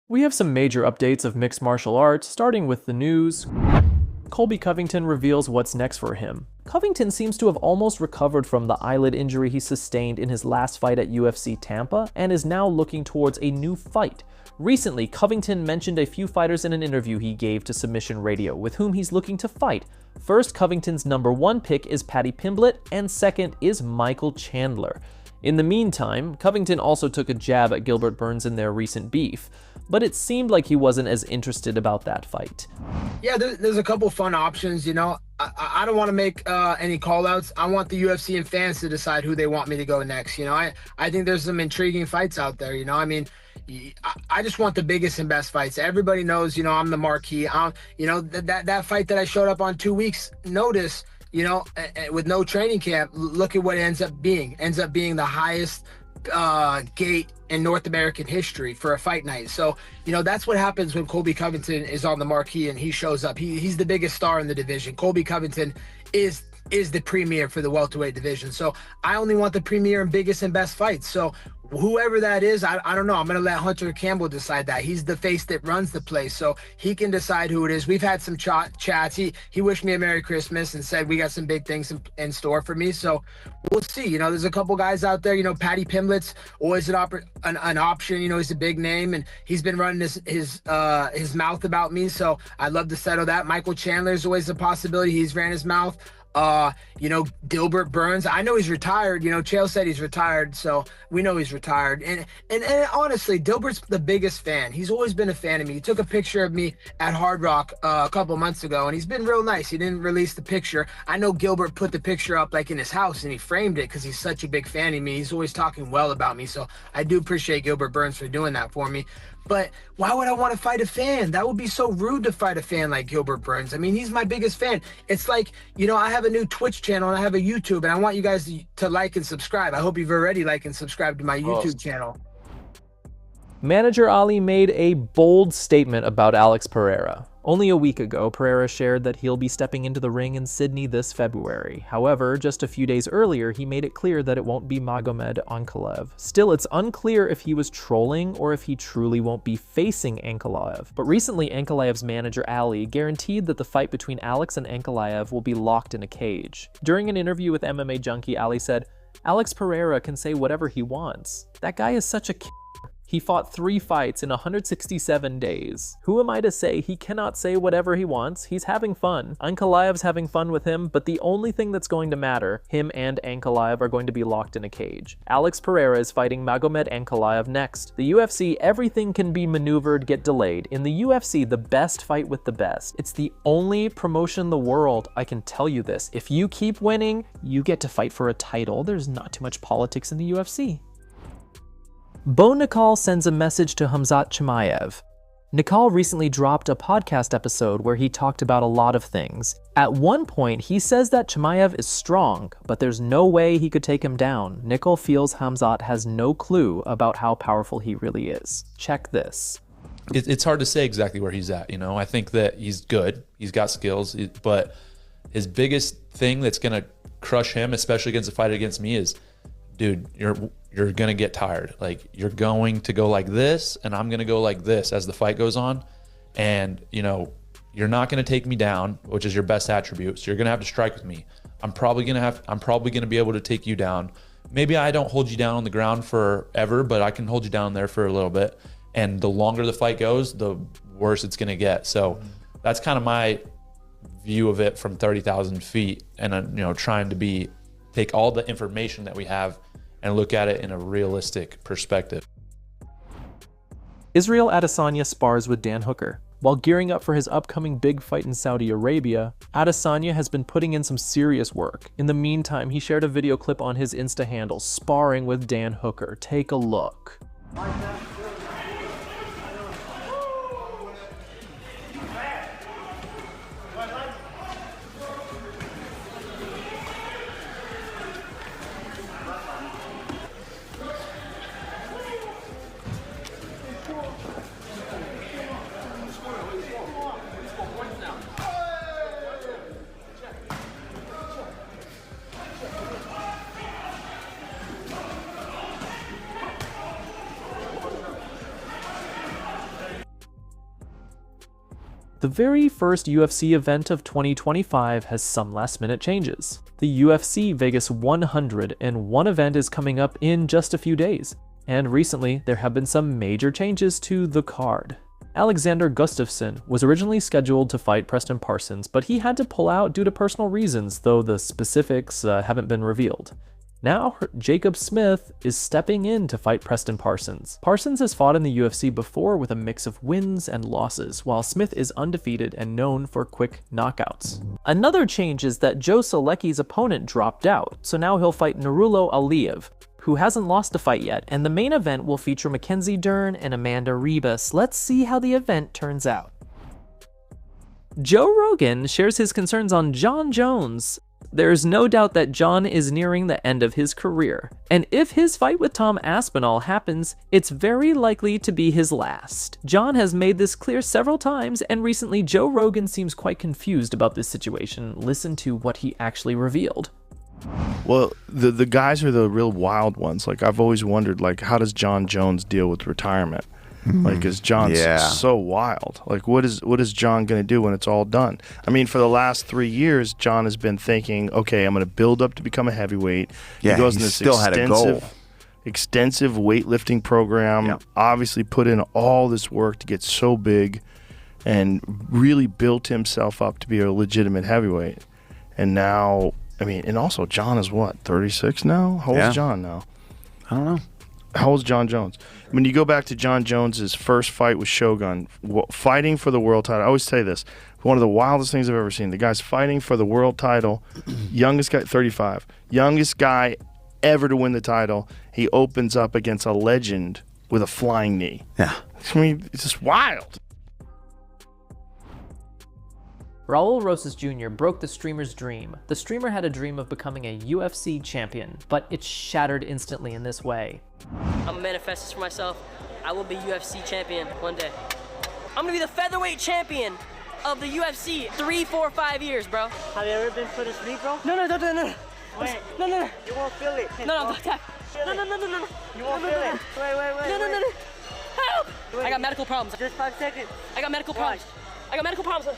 We have some major updates of mixed martial arts, starting with the news. Colby Covington reveals what's next for him. Covington seems to have almost recovered from the eyelid injury he sustained in his last fight at UFC Tampa and is now looking towards a new fight. Recently, Covington mentioned a few fighters in an interview he gave to Submission Radio with whom he's looking to fight. First, Covington's #1 pick is Paddy Pimblett, and second is Michael Chandler. In the meantime, Covington also took a jab at Gilbert Burns in their recent beef, but it seemed like he wasn't as interested about that fight. Yeah, there's a couple fun options, you know. I don't want to make any call-outs. I want the UFC and fans to decide who they want me to go next. You know, I think there's some intriguing fights out there, you know. I mean, I just want the biggest and best fights. Everybody knows, you know, I'm the marquee. You know, that fight that I showed up on 2 weeks notice, you know, with no training camp, look at what it ends up being. Ends up being the highest gate in North American history for a fight night. So, you know, that's what happens when Colby Covington is on the marquee and he shows up. He's the biggest star in the division. Colby Covington is the premier for the welterweight division. So I only want the premier and biggest and best fights. So whoever that is, I don't know. I'm going to let Hunter Campbell decide that. He's the face that runs the place, so he can decide who it is. We've had some chats. He wished me a Merry Christmas and said we got some big things in store for me. So we'll see. You know, there's a couple guys out there. You know, Paddy Pimblett's always an option. You know, he's a big name, and he's been running his mouth about me. So I'd love to settle that. Michael Chandler is always a possibility. He's ran his mouth. You know, Gilbert Burns, I know he's retired. You know, Chael said he's retired, so we know he's retired. And honestly, Gilbert's the biggest fan. He's always been a fan of me. He took a picture of me at Hard Rock a couple months ago, and he's been real nice. He didn't release the picture. I know Gilbert put the picture up like in his house, and he framed it because he's such a big fan of me. He's always talking well about me, so I do appreciate Gilbert Burns for doing that for me. But why would I want to fight a fan? That would be so rude to fight a fan like Gilbert Burns. I mean, he's my biggest fan. It's like, you know, I have a new Twitch channel and I have a YouTube, and I want you guys to like and subscribe. I hope you've already liked and subscribed to my YouTube channel. Manager Ali made a bold statement about Alex Pereira. Only a week ago, Pereira shared that he'll be stepping into the ring in Sydney this February. However, just a few days earlier, he made it clear that it won't be Magomed Ankalaev. Still, it's unclear if he was trolling or if he truly won't be facing Ankalaev. But recently, Ankalaev's manager Ali guaranteed that the fight between Alex and Ankalaev will be locked in a cage. During an interview with MMA Junkie, Ali said, "Alex Pereira can say whatever he wants. That guy is such a kid. He fought 3 fights in 167 days. Who am I to say he cannot say whatever he wants? He's having fun. Ankalaev's having fun with him, but the only thing that's going to matter, him and Ankalaev are going to be locked in a cage. Alex Pereira is fighting Magomed Ankalaev next. The UFC, everything can be maneuvered, get delayed. In the UFC, the best fight with the best. It's the only promotion in the world, I can tell you this. If you keep winning, you get to fight for a title. There's not too much politics in the UFC. Nickal sends a message to Khamzat Chimaev. Nickal recently dropped a podcast episode where he talked about a lot of things. At one point, he says that Chimaev is strong, but there's no way he could take him down. Nickal feels Khamzat has no clue about how powerful he really is. Check this. It's hard to say exactly where he's at, you know? I think that he's good, he's got skills, but his biggest thing that's gonna crush him, especially against a fight against me, is, dude, you're gonna get tired. Like, you're going to go like this, and I'm gonna go like this as the fight goes on. And, you know, you're not gonna take me down, which is your best attribute. So you're gonna have to strike with me. I'm probably gonna be able to take you down. Maybe I don't hold you down on the ground forever, but I can hold you down there for a little bit. And the longer the fight goes, the worse it's gonna get. So that's kind of my view of it from 30,000 feet, and you know, trying to take all the information that we have and look at it in a realistic perspective. Israel Adesanya spars with Dan Hooker. While gearing up for his upcoming big fight in Saudi Arabia, Adesanya has been putting in some serious work. In the meantime, he shared a video clip on his Insta handle, sparring with Dan Hooker. Take a look. The very first UFC event of 2025 has some last-minute changes. The UFC Vegas 101 event is coming up in just a few days, and recently there have been some major changes to the card. Alexander Gustafsson was originally scheduled to fight Preston Parsons, but he had to pull out due to personal reasons, though the specifics haven't been revealed. Now, Jacob Smith is stepping in to fight Preston Parsons. Parsons has fought in the UFC before with a mix of wins and losses, while Smith is undefeated and known for quick knockouts. Another change is that Joe Solecki's opponent dropped out, so now he'll fight Nurullo Aliyev, who hasn't lost a fight yet, and the main event will feature Mackenzie Dern and Amanda Ribas. Let's see how the event turns out. Joe Rogan shares his concerns on Jon Jones. There's no doubt that Jon is nearing the end of his career, and if his fight with Tom Aspinall happens, it's very likely to be his last. Jon has made this clear several times, and recently Joe Rogan seems quite confused about this situation. Listen to what he actually revealed. Well, the guys are the real wild ones. Like, I've always wondered, like, how does Jon Jones deal with retirement? Like, is Jon so wild? Like, what is Jon going to do when it's all done? I mean, for the last 3 years, Jon has been thinking, okay, I'm going to build up to become a heavyweight. Yeah, he goes in he this still had a goal. Extensive weightlifting program. Yep. Obviously put in all this work to get so big and really built himself up to be a legitimate heavyweight. And now, I mean, and also Jon is what, 36 now? How old is Jon now? I don't know. How old is Jon Jones? When you go back to Jon Jones' first fight with Shogun, fighting for the world title, I always say this, one of the wildest things I've ever seen. The guy's fighting for the world title, youngest guy, 35, youngest guy ever to win the title. He opens up against a legend with a flying knee. Yeah. I mean, it's just wild. Raul Rosas Jr. broke the streamer's dream. The streamer had a dream of becoming a UFC champion, but it shattered instantly in this way. I'm gonna manifest this for myself. I will be UFC champion one day. I'm gonna be the featherweight champion of the UFC 3, 4, 5 years, bro. Have you ever been for this knee, bro? No. Wait. No. You won't feel it. No. No. You won't feel it. Wait. No. Help! Wait. I got medical problems. Just 5 seconds. I got medical problems. I got medical problems.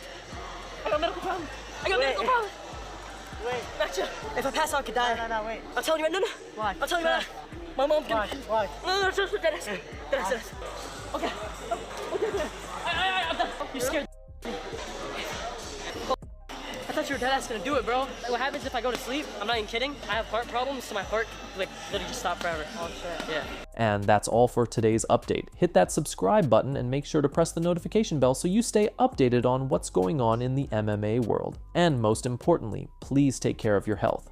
Wait. Gotcha. If I pass out, I could die. No, wait. I'm telling you right now. Watch. I'm telling you right now. My mom's gonna. Watch. No. Dennis. Okay. I'm done. You scared. I thought you were dead ass gonna do it, bro. Like, what happens if I go to sleep? I'm not even kidding. I have heart problems, so my heart like literally just stopped forever. Oh shit. Yeah. And that's all for today's update. Hit that subscribe button and make sure to press the notification bell so you stay updated on what's going on in the MMA world. And most importantly, please take care of your health.